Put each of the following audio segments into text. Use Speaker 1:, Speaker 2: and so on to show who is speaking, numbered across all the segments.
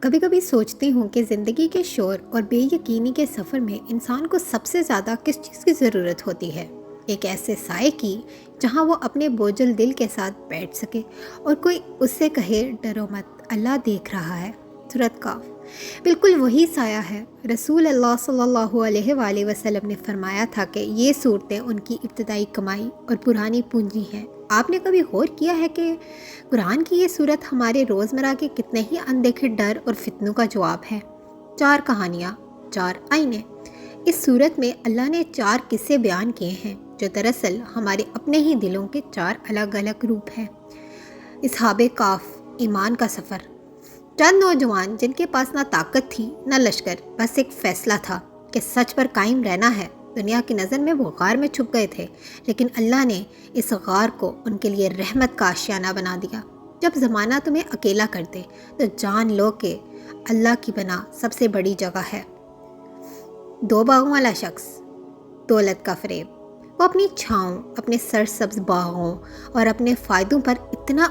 Speaker 1: کبھی کبھی سوچتی ہوں کہ زندگی کے شور اور بے یقینی کے سفر میں انسان کو سب سے زیادہ کس چیز کی ضرورت ہوتی ہے؟ ایک ایسے سائے کی جہاں وہ اپنے بوجھل دل کے ساتھ بیٹھ سکے اور کوئی اس سے کہے ڈرو مت، اللہ دیکھ رہا ہے۔ سورۃ کاف بالکل وہی سایہ ہے۔ رسول اللہ صلی اللہ علیہ وآلہ وسلم نے فرمایا تھا کہ یہ صورتیں ان کی ابتدائی کمائی اور پرانی پونجی ہیں۔ آپ نے کبھی غور کیا ہے کہ قرآن کی یہ صورت ہمارے روزمرہ کے کتنے ہی اندیکھے ڈر اور فتنوں کا جواب ہے؟ 4 کہانیاں، 4 آئینے۔ اس صورت میں اللہ نے 4 قصے بیان کیے ہیں جو دراصل ہمارے اپنے ہی دلوں کے 4 الگ الگ روپ ہیں۔ اصحاب کاف، ایمان کا سفر۔ چند نوجوان جن کے پاس نہ طاقت تھی نہ لشکر، بس ایک فیصلہ تھا کہ سچ پر قائم رہنا ہے۔ دنیا کی نظر میں وہ غار میں چھپ گئے تھے، لیکن اللہ نے اس غار کو ان کے لیے رحمت کا آشیانہ بنا دیا۔ جب زمانہ تمہیں اکیلا کر دے تو جان لو کہ اللہ کی بنا سب سے بڑی جگہ ہے۔ 2 باغوں والا شخص، دولت کا فریب۔ وہ اپنی چھاؤں، اپنے سرسبز باغوں اور اپنے فائدوں پر اتنا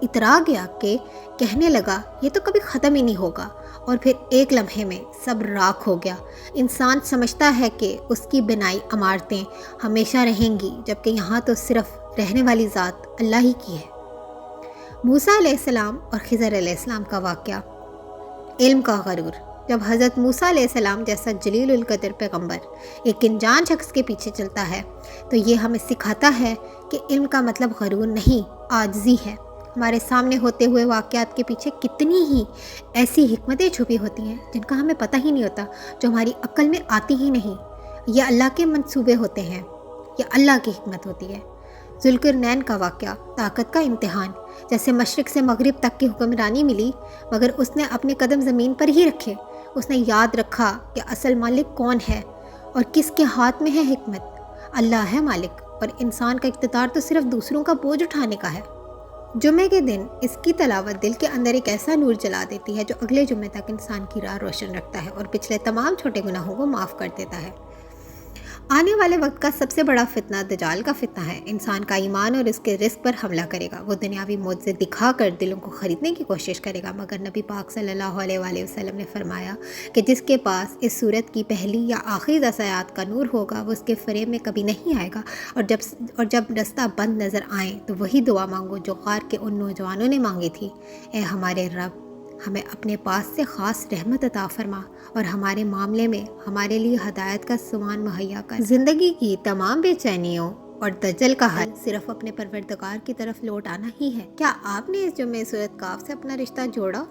Speaker 1: اترا گیا کہ کہنے لگا یہ تو کبھی ختم ہی نہیں ہوگا، اور پھر ایک لمحے میں سب راکھ ہو گیا۔ انسان سمجھتا ہے کہ اس کی بنائی عمارتیں ہمیشہ رہیں گی، جبکہ یہاں تو صرف رہنے والی ذات اللہ ہی کی ہے۔ موسیٰ علیہ السلام اور خضر علیہ السلام کا واقعہ۔ علم کا غرور۔ جب حضرت موسیٰ علیہ السلام جیسا جلیل القدر پیغمبر ایک انجان شخص کے پیچھے چلتا ہے تو یہ ہمیں سکھاتا ہے کہ علم کا مطلب غرور نہیں، عاجزی ہے۔ ہمارے سامنے ہوتے ہوئے واقعات کے پیچھے کتنی ہی ایسی حکمتیں چھپی ہوتی ہیں جن کا ہمیں پتہ ہی نہیں ہوتا، جو ہماری عقل میں آتی ہی نہیں۔ یہ اللہ کے منصوبے ہوتے ہیں، یہ اللہ کی حکمت ہوتی ہے۔ ذوالقرنین کا واقعہ، طاقت کا امتحان۔ جیسے مشرق سے مغرب تک کی حکمرانی ملی، مگر اس نے اپنے قدم زمین پر ہی رکھے۔ اس نے یاد رکھا کہ اصل مالک کون ہے اور کس کے ہاتھ میں ہے حکمت۔ اللہ ہے مالک، اور انسان کا اقتدار تو صرف دوسروں کا بوجھ اٹھانے کا ہے۔ جمعے کے دن اس کی تلاوت دل کے اندر ایک ایسا نور جلا دیتی ہے جو اگلے جمعے تک انسان کی راہ روشن رکھتا ہے اور پچھلے تمام چھوٹے گناہوں کو معاف کر دیتا ہے۔ آنے والے وقت کا سب سے بڑا فتنہ دجال کا فتنہ ہے۔ انسان کا ایمان اور اس کے رزق پر حملہ کرے گا۔ وہ دنیاوی معجزے دکھا کر دلوں کو خریدنے کی کوشش کرے گا، مگر نبی پاک صلی اللہ علیہ وآلہ وسلم نے فرمایا کہ جس کے پاس اس صورت کی پہلی یا آخری 10 آیات کا نور ہوگا وہ اس کے فریب میں کبھی نہیں آئے گا، اور جب رستہ بند نظر آئے تو وہی دعا مانگو جو غار کے ان نوجوانوں نے مانگی تھی: اے ہمارے رب، ہمیں اپنے پاس سے خاص رحمت عطا فرما اور ہمارے معاملے میں ہمارے لیے ہدایت کا سامان مہیا کر۔ زندگی کی تمام بے چینیوں اور دجل کا حل صرف اپنے پروردگار کی طرف لوٹ آنا ہی ہے۔ کیا آپ نے اس جمعے سورۃ کاف سے اپنا رشتہ جوڑا؟